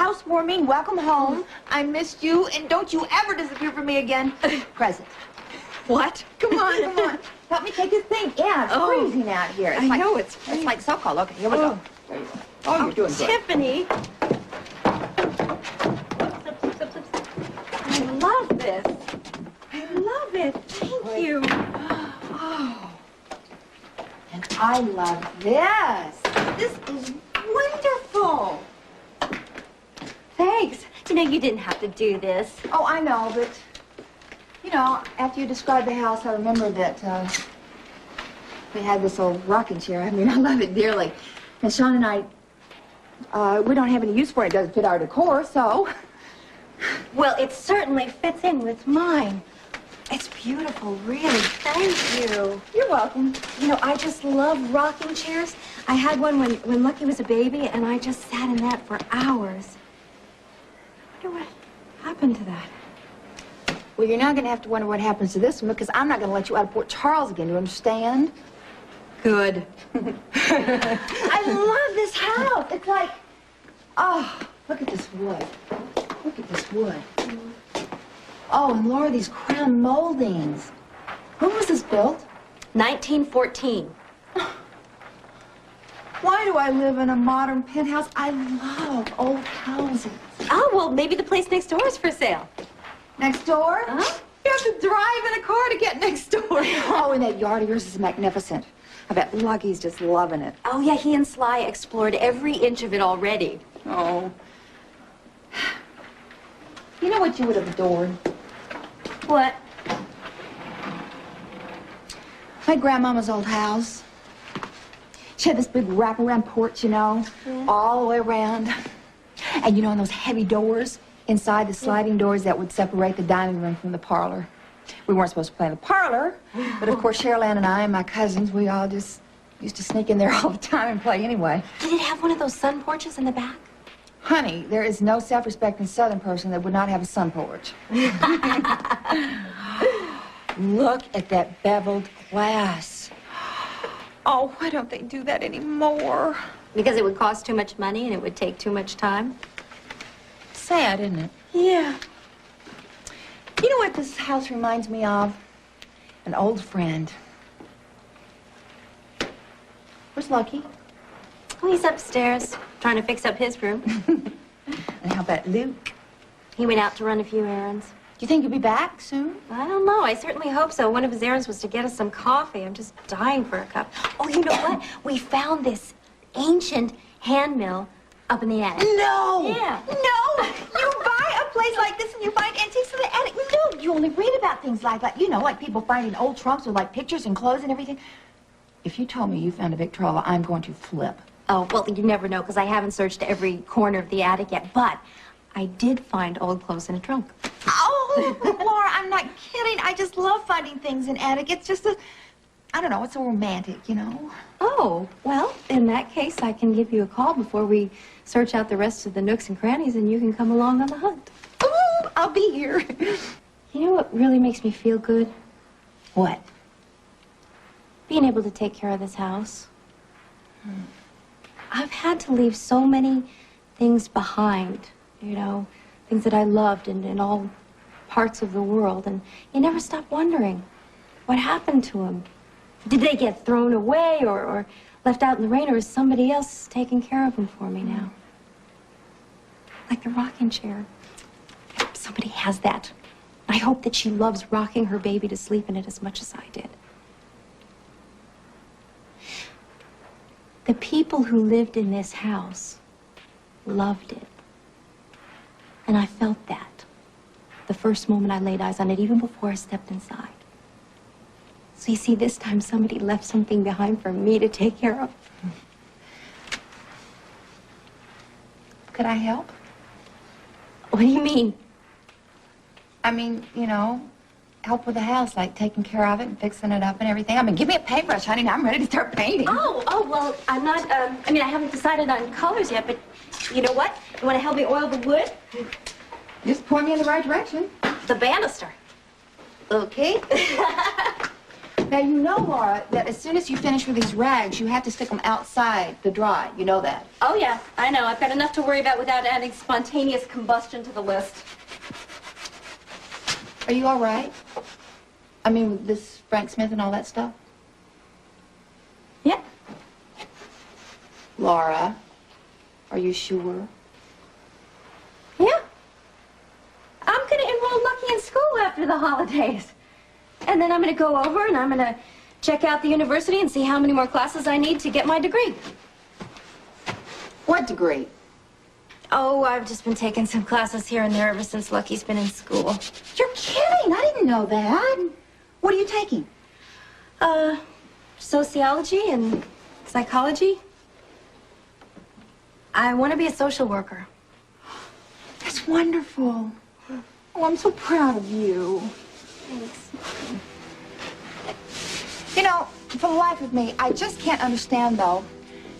housewarming. Welcome home. I missed you, and don't you ever disappear from me again. Present. What? Come on, come on. Help me take this thing. Yeah, it's freezing out here. It's I know it's freezing. It's like so-called. Okay, here we go. There you go. Oh, you're doing good. Tiffany. I love this. I love it. Thank you. Oh. And I love this. This is wonderful. Thanks. You know, you didn't have to do this. Oh, I know, but, you know, after you described the house, I remembered that we had this old rocking chair. I mean, I love it dearly. And Sean and I, we don't have any use for it. It doesn't fit our decor, so... Well, it certainly fits in with mine. It's beautiful, really. Thank you. You're welcome. You know, I just love rocking chairs. I had one when Lucky was a baby, and I just sat in that for hours. I wonder what happened to that. Well, you're not going to have to wonder what happens to this one, because I'm not going to let you out of Port Charles again. Do you understand? Good. I love this house. It's like, oh, look at this wood. Look at this wood. Oh, and Laura, these crown moldings. When was this built? 1914. Why do I live in a modern penthouse? I love old houses. Oh, well, maybe the place next door is for sale. Next door? Huh? You have to drive in a car to get next door. Oh, and that yard of yours is magnificent. I bet Lucky's just loving it. Oh, yeah, he and Sly explored every inch of it already. Oh. You know what you would have adored? What? My grandmama's old house. She had this big wraparound porch, you know, all the way around. And you know, and those heavy doors inside, the sliding doors that would separate the dining room from the parlor. We weren't supposed to play in the parlor, but of course Cheryl Ann and I and my cousins, we all just used to sneak in there all the time and play anyway. Did it have one of those sun porches in the back? Honey, there is no self-respecting Southern person that would not have a sun porch. Look at that beveled glass. Oh, why don't they do that anymore? Because it would cost too much money and it would take too much time? Sad, isn't it? Yeah. You know what this house reminds me of? An old friend. Where's Lucky? Oh, he's upstairs, trying to fix up his room. And how about Luke? He went out to run a few errands. Do you think he'll be back soon? I don't know. I certainly hope so. One of his errands was to get us some coffee. I'm just dying for a cup. Oh, you know what? We found this ancient hand mill up in the attic. No! Yeah. No! You buy a place like this and you find antiques in the attic? No, you only read about things like that. You know, like people finding old trunks with like pictures and clothes and everything. If you told me you found a Victrola, I'm going to flip. Oh, well, you never know, because I haven't searched every corner of the attic yet. But I did find old clothes in a trunk. Oh, Laura, I'm not kidding. I just love finding things in attic. It's just I don't know, it's so romantic, you know? Oh, well, in that case, I can give you a call before we search out the rest of the nooks and crannies, and you can come along on the hunt. Ooh, I'll be here. You know what really makes me feel good? What? Being able to take care of this house. I've had to leave so many things behind, you know, things that I loved in all parts of the world, and you never stop wondering what happened to them. Did they get thrown away or left out in the rain, or is somebody else taking care of them for me now? Like the rocking chair. I hope somebody has that. I hope that she loves rocking her baby to sleep in it as much as I did. The people who lived in this house loved it. And I felt that the first moment I laid eyes on it, even before I stepped inside. So you see, this time somebody left something behind for me to take care of. Could I help? What do you mean? I mean, you know, help with the house, like taking care of it and fixing it up and everything. I mean, give me a paintbrush, honey, and I'm ready to start painting. Oh, well, I'm not, I mean, I haven't decided on colors yet, but you know what? You want to help me oil the wood? Just point me in the right direction. The banister. Okay. Now, you know, Laura, that as soon as you finish with these rags, you have to stick them outside to dry. You know that. Oh, yeah, I know. I've got enough to worry about without adding spontaneous combustion to the list. Are you all right? I mean, with this Frank Smith and all that stuff? Yeah. Laura, are you sure? Yeah. I'm going to enroll Lucky in school after the holidays. And then I'm going to go over and I'm going to check out the university and see how many more classes I need to get my degree. What degree? Oh, I've just been taking some classes here and there ever since Lucky's been in school. You're kidding. I didn't know that. What are you taking? Sociology and psychology. I want to be a social worker. That's wonderful. Oh, I'm so proud of you. Thanks. You know, for the life of me, I just can't understand, though,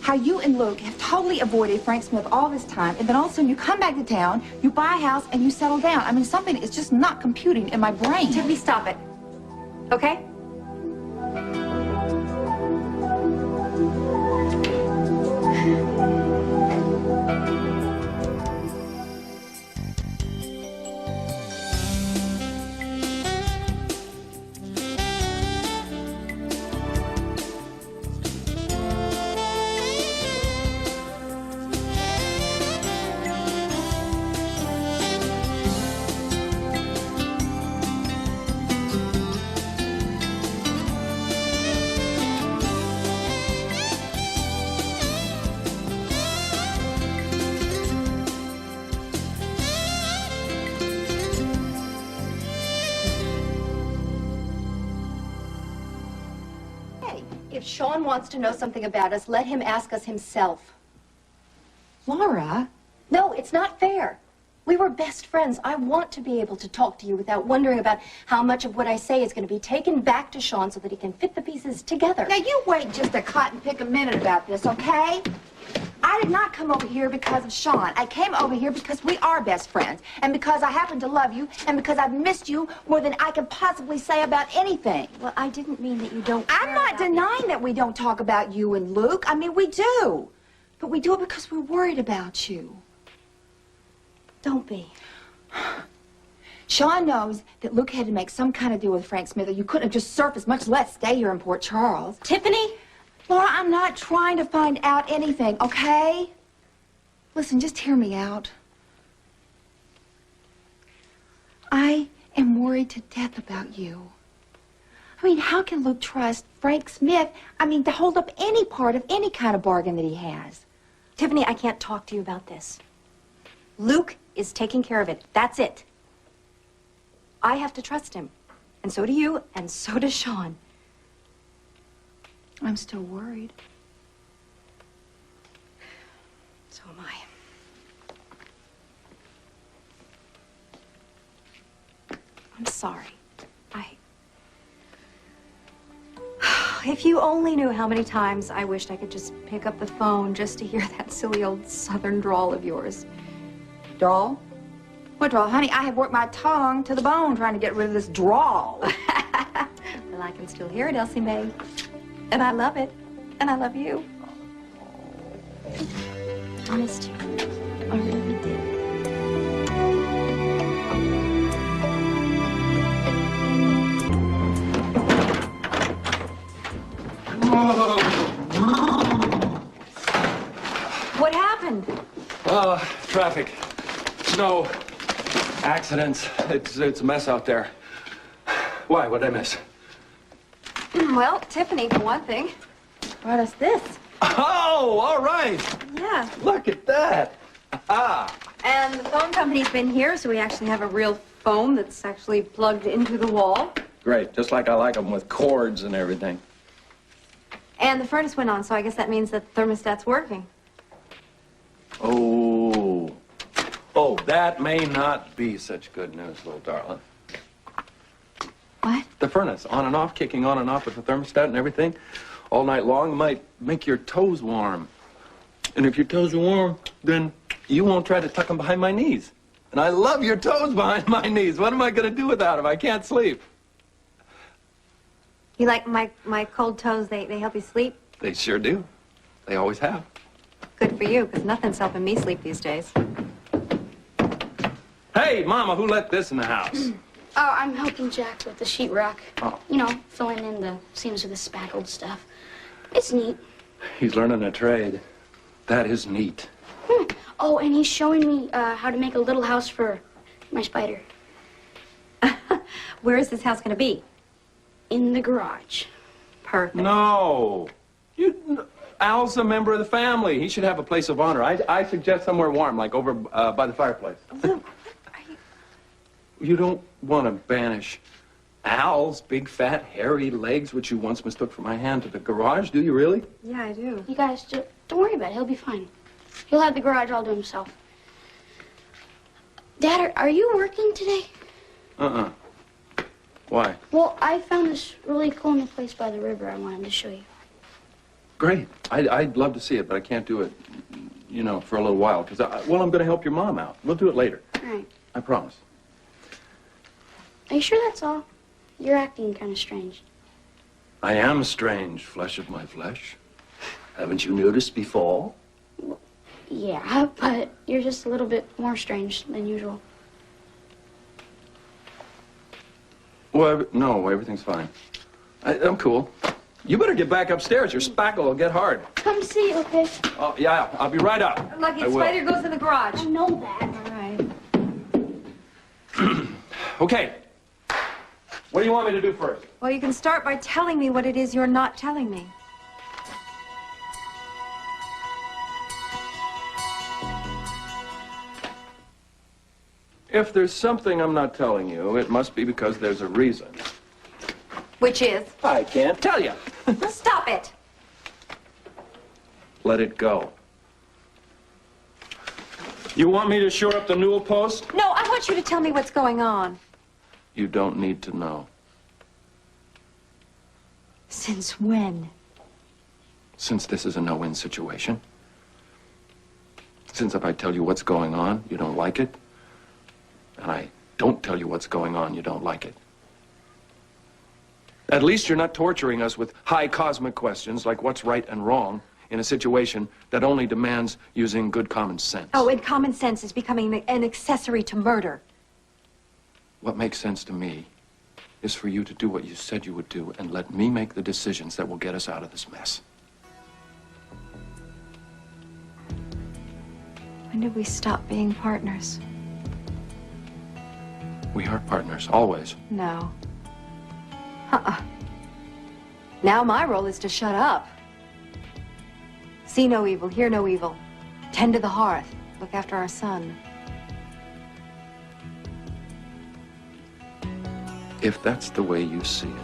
how you and Luke have totally avoided Frank Smith all this time, and then all of a sudden you come back to town, you buy a house, and you settle down. I mean, something is just not computing in my brain. Tiffany, stop it. Okay? If Sean wants to know something about us, let him ask us himself. Laura? No, it's not fair. We were best friends. I want to be able to talk to you without wondering about how much of what I say is going to be taken back to Sean so that he can fit the pieces together. Now, you wait just a cotton pick a minute about this, okay? I did not come over here because of Sean. I came over here because we are best friends, and because I happen to love you, and because I've missed you more than I can possibly say about anything. Well, I didn't mean that you don't I'm care not about denying that we don't talk about you and Luke. I mean, we do. But we do it because we're worried about you. Don't be. Sean knows that Luke had to make some kind of deal with Frank Smith, or you couldn't have just surfaced, much less stay here in Port Charles. Tiffany? Laura, I'm not trying to find out anything, okay? Listen, just hear me out. I am worried to death about you. I mean, how can Luke trust Frank Smith, to hold up any part of any kind of bargain that he has? Tiffany, I can't talk to you about this. Luke is taking care of it. That's it. I have to trust him. And so do you, and so does Sean. I'm still worried. So am I. I'm sorry. If you only knew how many times I wished I could just pick up the phone just to hear that silly old southern drawl of yours. Drawl? What drawl? Honey, I have worked my tongue to the bone trying to get rid of this drawl. Well, I can still hear it, Elsie Mae. And I love it. And I love you. I missed you. I really did. What happened? Traffic. Snow. Accidents. It's a mess out there. Why? What'd I miss? Well, Tiffany, for one thing, brought us this. Oh, all right. Yeah. Look at that. Ah. And the phone company's been here, so we actually have a real phone that's actually plugged into the wall. Great. Just like I like them with cords and everything. And the furnace went on, so I guess that means that the thermostat's working. Oh. Oh, that may not be such good news, little darling. What? The furnace, on and off, kicking on and off with the thermostat and everything, all night long, might make your toes warm. And if your toes are warm, then you won't try to tuck them behind my knees. And I love your toes behind my knees. What am I going to do without them? I can't sleep. You like my cold toes? They help you sleep? They sure do. They always have. Good for you, because nothing's helping me sleep these days. Hey, Mama, who let this in the house? Oh, I'm helping Jack with the sheetrock. Oh. You know, filling in the seams with the spackled stuff. It's neat. He's learning a trade. That is neat. Oh, and he's showing me how to make a little house for my spider. Where is this house going to be? In the garage. Perfect. No. Al's a member of the family. He should have a place of honor. I suggest somewhere warm, like over by the fireplace. Luke, You don't want to banish Al's big, fat, hairy legs, which you once mistook for my hand, to the garage, do you really? Yeah, I do. You guys, just don't worry about it. He'll be fine. He'll have the garage all to himself. Dad, are you working today? Uh-uh. Why? Well, I found this really cool new place by the river I wanted to show you. Great. I'd love to see it, but I can't do it, you know, for a little while. Because, well, I'm going to help your mom out. We'll do it later. All right. I promise. Are you sure that's all? You're acting kind of strange. I am strange, flesh of my flesh. Haven't you noticed before? Yeah, but you're just a little bit more strange than usual. Well, no, everything's fine. I'm cool. You better get back upstairs. Your spackle will get hard. Come see, okay? Oh, yeah, I'll be right up. Lucky I will. spider goes in the garage. I know that. All right. Okay. What do you want me to do first? Well, you can start by telling me what it is you're not telling me. If there's something I'm not telling you, it must be because there's a reason. Which is? I can't tell you. Stop it! Let it go. You want me to shore up the newel post? No, I want you to tell me what's going on. You don't need to know. Since when? Since this is a no-win situation. Since if I tell you what's going on, you don't like it. And I don't tell you what's going on, you don't like it. At least you're not torturing us with high cosmic questions like what's right and wrong in a situation that only demands using good common sense. Oh, and common sense is becoming an accessory to murder. What makes sense to me is for you to do what you said you would do and let me make the decisions that will get us out of this mess. When did we stop being partners? We are partners, always. No. Now my role is to shut up. See no evil, hear no evil. Tend to the hearth, look after our son. If that's the way you see it.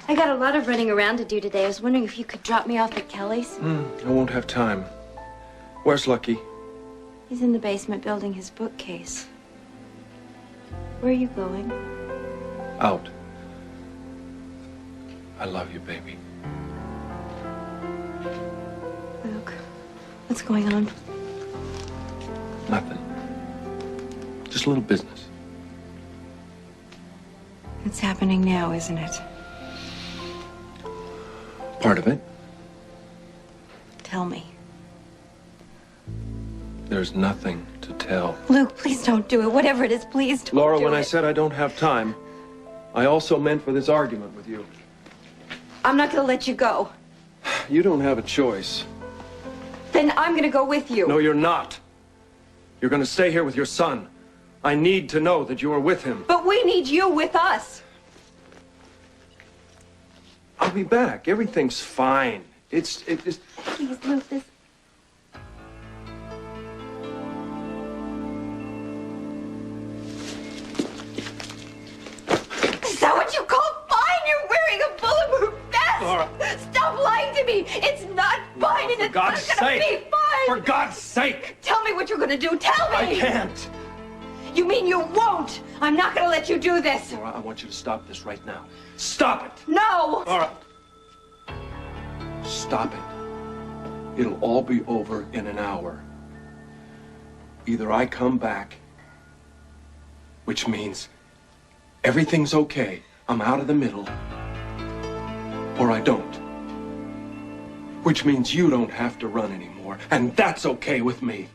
I got a lot of running around to do today. I was wondering if you could drop me off at Kelly's. I won't have time. Where's Lucky? He's in the basement building his bookcase. Where are you going? Out. I love you, baby. Luke, what's going on? Nothing. Just a little business. It's happening now, isn't it? Part of it. Tell me. There's nothing to tell. Luke, please don't do it. Whatever it is, please don't Laura, do when it. I said I don't have time, I also meant for this argument with you. I'm not going to let you go. You don't have a choice. Then I'm going to go with you. No, you're not. You're going to stay here with your son. I need to know that you are with him. But we need you with us. I'll be back. Everything's fine. It's Please, Luke, this... Is that what you call fine? You're wearing a bulletproof vest! to do? Tell me! I can't! You mean you won't? I'm not going to let you do this. Laura, I want you to stop this right now. Stop it! No! Laura! Stop it. It'll all be over in an hour. Either I come back, which means everything's okay, I'm out of the middle, or I don't. Which means you don't have to run anymore, and that's okay with me.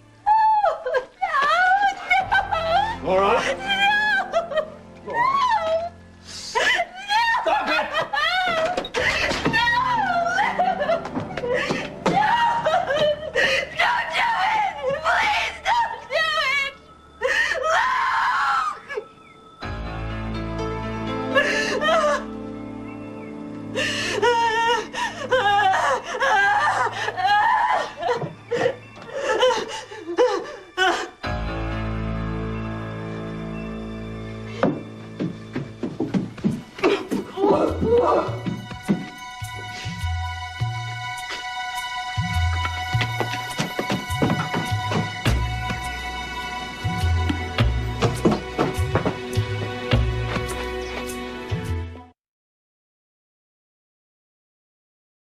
No! Laura! No! Laura! Stop it! Luke!